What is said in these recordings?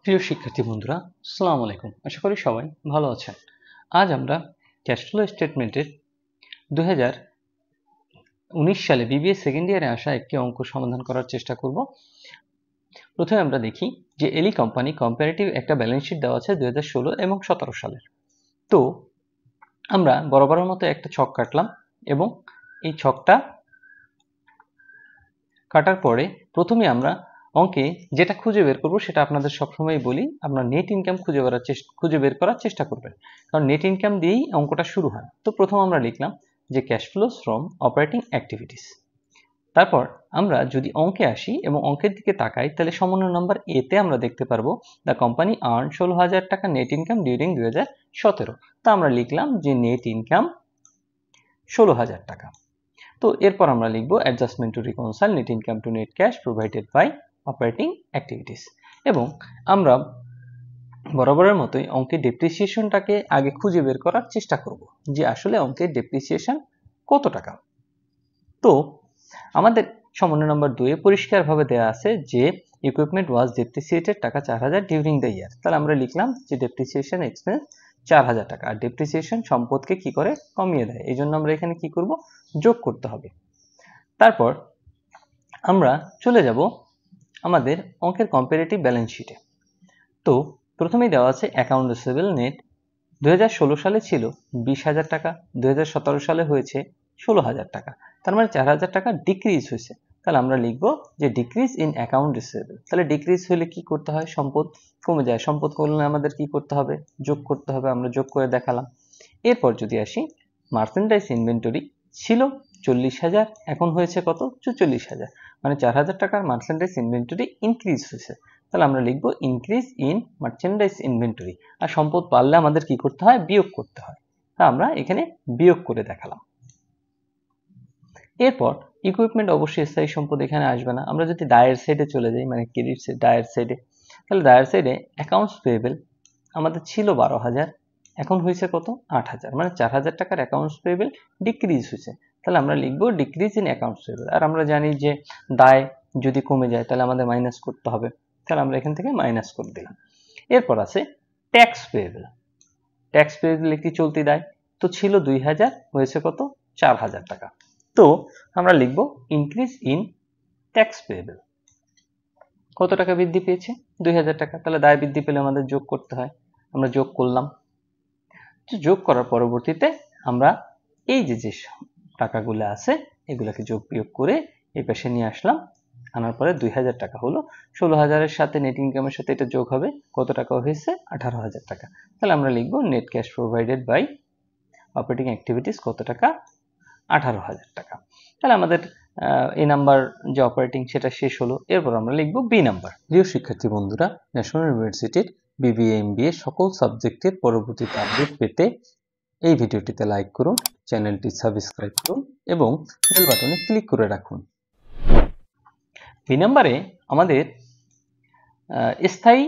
প্রিয় শিক্ষার্থী বন্ধুরা, আসসালামু আলাইকুম। আশা করি সবাই ভালো আছেন। আজ আমরা ক্যাশ ফ্লো স্টেটমেন্টের 2019 সালে বিবিএ সেকেন্ড ইয়ারে আসা একটি অঙ্ক সমাধান করার চেষ্টা করব। প্রথমে আমরা দেখি যে এলি কোম্পানি কম্পারেটিভ একটা ব্যালেন্স শিট দেওয়া আছে 2016 এবং 17 সালের। তো আমরা বরাবরের মতো একটা ছক কাটলাম এবং এই ছকটা কাটার পরে প্রথমে আমরা অঙ্কে যেটা খুঁজে বের করব সেটা আপনাদের সবসময় বলি, আপনার নেট ইনকাম খুঁজে বের করার চেষ্টা করবেন, কারণ নেট ইনকাম দিয়েই অঙ্কটা শুরু হয়। তো প্রথম আমরা লিখলাম যে cash flows from operating activities. তারপর আমরা যদি অঙ্কে আসি এবং অঙ্কের দিকে তাকাই, তাহলে সমন্বয় নম্বর এতে আমরা দেখতে পারবো দ্য কোম্পানি আর্ন 16,000 টাকা নেট ইনকাম ডিউরিং 2017। তা আমরা লিখলাম যে নেট ইনকাম 16,000 টাকা। তো এরপর আমরা লিখব adjustment to reconcile net income to net cash provided by operating activities. এবং আমরা বরাবরের মতোই অঙ্কের ডেপ্রিসিয়েশনটাকে আগে খুঁজে বের করার চেষ্টা করব যে আসলে অঙ্কের ডেপ্রিসিয়েশন কত টাকা। তো আমাদের সমন্বয় নম্বর 2 এ পরিষ্কারভাবে দেওয়া আছে যে ইকুইপমেন্ট ওয়াজ ডেপ্রিসিয়েটেড টাকা 4,000 ডিউরিং দ্য ইয়ার। তাহলে আমরা লিখলাম যে ডেপ্রিসিয়েশন এক্সপেন্স 4,000 টাকা। আর ডেপ্রিসিয়েশন সম্পদকে কি করে কমিয়ে দেয়, এই জন্য আমরা এখানে কি করব, যোগ করতে হবে। তারপর আমরা চলে যাব আমাদের অঙ্কের কম্পারেটিভ ব্যালেন্স শিটে। তো প্রথমেই দেওয়া আছে অ্যাকাউন্ট রিসিভেবল নেট 2016 সালে ছিল 20,000 টাকা, 2017 সালে হয়েছে 16,000 টাকা। তার মানে 4,000 টাকা ডিক্রিজ হয়েছে। তাহলে আমরা লিখব যে ডিক্রিজ ইন অ্যাকাউন্ট রিসিভেবল। তাহলে ডিক্রিজ হলে কি করতে হয়, সম্পদ কমে যায়। সম্পদ কমলে আমাদের কি করতে হবে, যোগ করতে হবে। আমরা যোগ করে দেখালাম। এরপর যদি আসি মার্চেন্ডাইজ ইনভেন্টরি ছিল 40,000, এখন হয়েছে কত, 44,000। মানে 4,000 টাকার মার্চেন্ডাইজ ইনভেন্টরি ইনক্রিজ হয়েছে। তাহলে আমরা লিখব ইনক্রিজ ইন মার্চেন্ডাইজ ইনভেন্টরি। আর সম্পদ বাড়লে আমাদের কি করতে হয়, বিয়োগ করতে হয়। তা আমরা এখানে বিয়োগ করে দেখালাম। এরপর ইকুইপমেন্ট অবশ্যই স্থায়ী সম্পদ এখানে আসবে না। আমরা যদি দায়ের সাইডে চলে যাই, মানে ক্রেডিট দায়ের সাইডে, তাহলে দায়ের সাইডে অ্যাকাউন্টস পেয়েবল আমাদের ছিল 12,000, এখন হয়েছে কত, 8,000। মানে 4,000 টাকার অ্যাকাউন্টস পেয়েবল ডিক্রিজ হয়েছে। তাহলে আমরা লিখবো ডিক্রিজ ইন অ্যাকাউন্টস পেয়েবল। আর আমরা জানি যে দায় যদি কমে যায় তাহলে আমাদের মাইনাস করতে হবে। তাহলে আমরা এখান থেকে মাইনাস করে দিলাম। এরপর আছে ট্যাক্স পেয়েবল। ট্যাক্স পেয়েবল একটি চলতি দায়। তো ছিল 2,000, হয়েছে কত, 4,000 টাকা। তো আমরা লিখব ইনক্রিজ ইন ট্যাক্স পেয়েবল। কত টাকা বৃদ্ধি পেয়েছে, 2,000 টাকা। তাহলে দায় বৃদ্ধি পেলে আমাদের যোগ করতে হয়। আমরা যোগ করলাম। যোগ করার পরবর্তীতে আমরা এই যে টাকাগুলো আছে এগুলোকে যোগ বিয়োগ করে এই পাশে নিয়ে আসলাম। আনার পরে 2,000 টাকা হলো। 16,000-এর সাথে নেট ইনকামের সাথে এটা যোগ হবে, কত টাকা হয়েছে, 18,000 টাকা। তাহলে আমরা লিখবো net cash provided by operating activities কত টাকা, 18,000 টাকা। তাহলে আমাদের এই নাম্বার যে অপারেটিং সেটা শেষ হলো। এরপর আমরা লিখবো বি নাম্বার। প্রিয় শিক্ষার্থী বন্ধুরা, ন্যাশনাল ইউনিভার্সিটির বিবিএ এমবিএ সকল সাবজেক্টের পরবর্তীতে আপডেট পেতে এই ভিডিওটিতে লাইক করুন, চ্যানেলটি সাবস্ক্রাইব করুন এবং বেল বাটনে ক্লিক করে রাখুন। বি নাম্বারে আমাদের স্থায়ী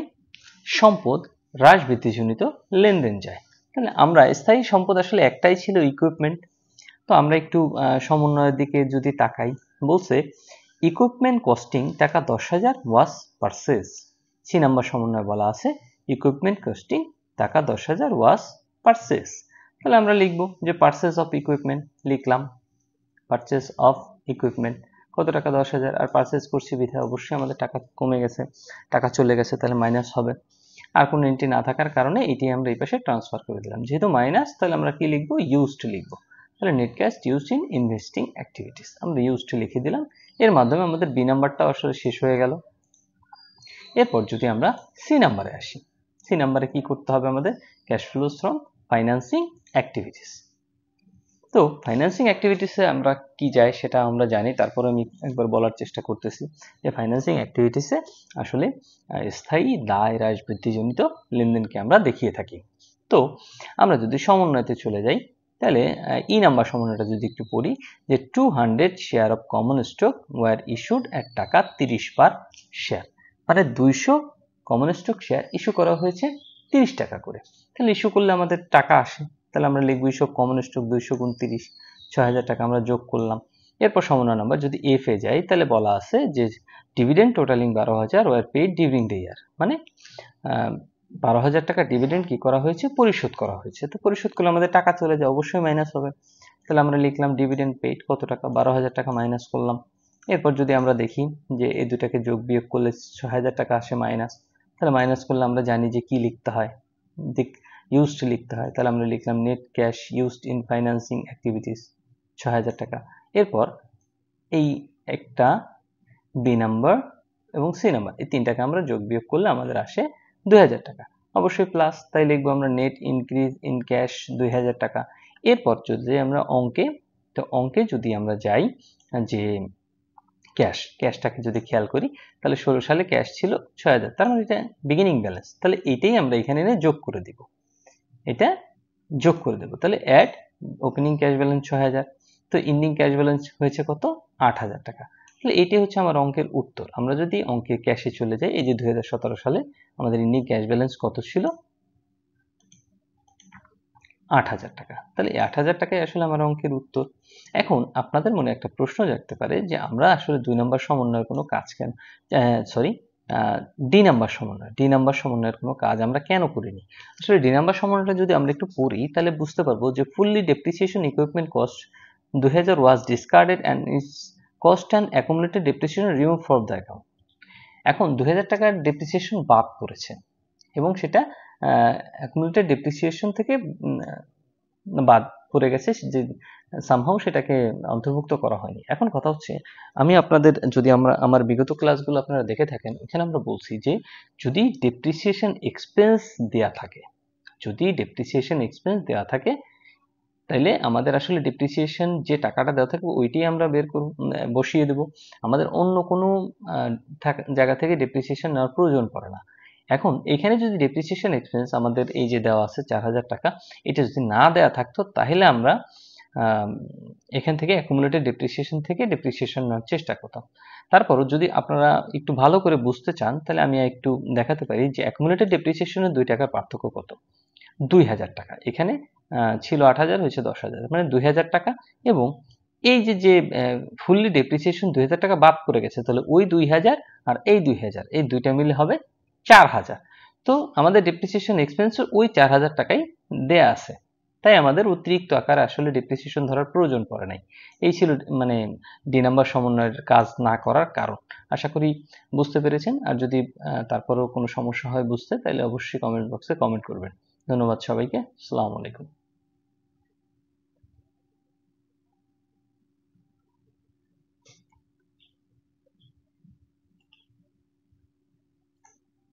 সম্পদ হ্রাস বৃদ্ধিজনিত লেনদেন যায়। তাহলে আমরা স্থায়ী সম্পদ আসলে একটাই ছিল, ইকুইপমেন্ট। তো আমরা একটু সমন্বয়ের দিকে যদি তাকাই, বলছে ইকুইপমেন্ট কস্টিং টাকা 10,000 ওয়াজ পারচেজ। সি নাম্বার সমন্বয় বলা আছে ইকুইপমেন্ট কস্টিং টাকা 10,000 ওয়াজ পারচেজ। তাহলে আমরা লিখব যে পারচেজ অফ ইকুইপমেন্ট, লিখলাম পারচেজ অফ ইকুইপমেন্ট কত টাকা, 10,000। আর পারচেজ করছি বিধায় অবশ্যই আমাদের টাকা কমে গেছে, টাকা চলে গেছে, তাহলে মাইনাস হবে। আর কোনো এন্ট্রি না থাকার কারণে এটি আমরা এই পাশে ট্রান্সফার করে দিলাম। যেহেতু মাইনাস, তাহলে আমরা কি লিখবো, ইউজড লিখবো। তাহলে net cash used in investing activities আমরা ইউজড লিখে দিলাম। এর মাধ্যমে আমাদের বি নাম্বারটা আসলে শেষ হয়ে গেল। এরপর যদি আমরা সি নাম্বারে আসি, সি নাম্বারে কি করতে হবে আমাদের, cash flows from financing activities. তো ফাইন্যান্সিং অ্যাক্টিভিটিসে আমরা কি যাই সেটা আমরা জানি, তারপরে আমি একবার বলার চেষ্টা করতেছি যে ফাইন্যান্সিং অ্যাক্টিভিটিসে আসলে স্থায়ী দায় হ্রাস বৃদ্ধিজনিত লেনদেনকে আমরা দেখিয়ে থাকি। তো আমরা যদি সমন্বয়তে চলে যাই, তাহলে ই নাম্বার সমন্বয়টা যদি একটু পড়ি, যে 200 share of common stock were issued at টাকা 30 পার শেয়ার। মানে 200 কমন স্টক শেয়ার ইস্যু করা হয়েছে 30 টাকা করে। তাহলে ইস্যু করলে আমাদের টাকা আসে। তাহলে আমরা লিখব ইস্যু কমন স্টক 200 গুণ 30, 6,000 টাকা আমরা যোগ করলাম। এরপর সমন্বয় নাম্বার যদি এফ এ যাই তাহলে বলা আছে যে dividend totaling 12,000 were paid during the year, মানে 12,000 টাকা ডিভিডেন্ড কি করা হয়েছে, পরিশোধ করা হয়েছে। তো পরিশোধ করলে আমাদের টাকা চলে যায়, অবশ্যই মাইনাস হবে। তাহলে আমরা লিখলাম ডিভিডেন্ড পেইড কত টাকা, 12,000 টাকা মাইনাস করলাম। এরপর যদি আমরা দেখি যে এই দুটাকে যোগ বিয়োগ করলে 6,000 টাকা আসে মাইনাস, তাহলে মাইনাস করলে আমরা জানি যে কি লিখতে হয়, ইউজড লিখতে হয়। তাহলে আমরা লিখলাম net cash used in financing activities 6,000 টাকা। এরপর এই একটা বি নাম্বার এবং সি নাম্বার, এই তিনটাকে আমরা যোগ বিয়োগ করলে আমাদের আসে 2,000 টাকা, অবশ্যই প্লাস। তাই লিখবো আমরা নেট ইনক্রিজ ইন ক্যাশ 2,000 টাকা। এরপর যদি আমরা অঙ্কে যদি আমরা যাই যে ক্যাশটাকে যদি খেয়াল করি, তাহলে 16 সালে ক্যাশ ছিল 6,000, তার মানে এটা বিগিনিং ব্যালেন্স। তাহলে এটাই আমরা এখানে এনে যোগ করে দিব, এটা যোগ করে দেব। তাহলে অ্যাড ওপেনিং ক্যাশ ব্যালেন্স 6,000, তো এন্ডিং ক্যাশ ব্যালেন্স হয়েছে কত, 8,000 টাকা। তাহলে এটাই হচ্ছে আমার অঙ্কের উত্তর। আমরা যদি অঙ্কের ক্যাশে চলে যাই, এই যে 2017 সালে আমাদের এন্ডিং ক্যাশ ব্যালেন্স কত ছিল, 8,000 টাকা। তাহলে এই 8,000 টাকাই আসলে আমার অঙ্কের উত্তর। এখন আপনাদের মনে একটা প্রশ্ন জাগতে পারে যে আমরা আসলে 2 নম্বর সমন্বয়ের কোনো কাজ কেন, ডি নাম্বার সমন্বয়ের কোনো কাজ আমরা কেন করিনি। আসলে ডি নাম্বার সমন্বয়টা যদি আমরা একটু পড়ি তাহলে বুঝতে পারবো যে fully depreciation equipment cost 2000 was discarded and its cost and accumulated depreciation removed from the account। এখন 2000 টাকার ডেপ্রিসিয়েশন বাদ করেছে এবং সেটা অ্যাকুমুলেটেড ডেপ্রিসিয়েশন থেকে বাদ পড়ে গেছে, যে সামহাউ সেটাকে অন্তর্ভুক্ত করা হয়নি। এখন কথা হচ্ছে, আমি আপনাদের যদি আমার বিগত ক্লাসগুলো আপনারা দেখে থাকেন, এখানে আমরা বলছি যে যদি ডেপ্রিসিয়েশন এক্সপেন্স দেয়া থাকে তাইলে আমাদের আসলে ডেপ্রিসিয়েশন যে টাকাটা দেওয়া থাকবে ওইটাই আমরা বসিয়ে দেব, আমাদের অন্য কোনো জায়গা থেকে ডেপ্রিসিয়েশন নেওয়ার প্রয়োজন পড়ে না। এখন এখানে যদি ডেপ্রিসিয়েশন এক্সপেন্স আমাদের এই যে দেওয়া আছে 4,000 টাকা, এটা যদি না দেওয়া থাকতো তাহলে আমরা এখান থেকে অ্যাকুমুলেটেড ডেপ্রিসিয়েশন থেকে ডেপ্রিসিয়েশন নেওয়ার চেষ্টা করতাম। তারপরও যদি আপনারা একটু ভালো করে বুঝতে চান তাহলে আমি একটু দেখাতে পারি যে অ্যাকুমুলেটেড ডেপ্রিসিয়েশনের 2 টাকার পার্থক্য কত। 2,000 টাকা এখানে ছিল 8,000, হয়েছে 10,000, মানে 2,000 টাকা। এবং এই যে ফুললি ডেপ্রিসিয়েশন 2,000 টাকা বাদ পড়ে গেছে, তাহলে ওই 2,000 আর এই 2,000 এই দুইটা মিলে হবে 4,000। তো আমাদের ডেপ্রিসিয়েশন এক্সপেন্স ওই 4,000 টাকাই দেয়া আছে, তাই আমাদের অতিরিক্ত আকারে আসলে ডেপ্রিসিয়েশন ধরার প্রয়োজন পড়ে নাই। এই ছিল মানে ডি নাম্বার সমন্বয়ের কাজ না করার কারণ। আশা করি বুঝতে পেরেছেন। আর যদি তারপরেও কোনো সমস্যা হয় বুঝতে, তাহলে অবশ্যই কমেন্ট বক্সে কমেন্ট করবেন। ধন্যবাদ সবাইকে। আসসালামু আলাইকুম।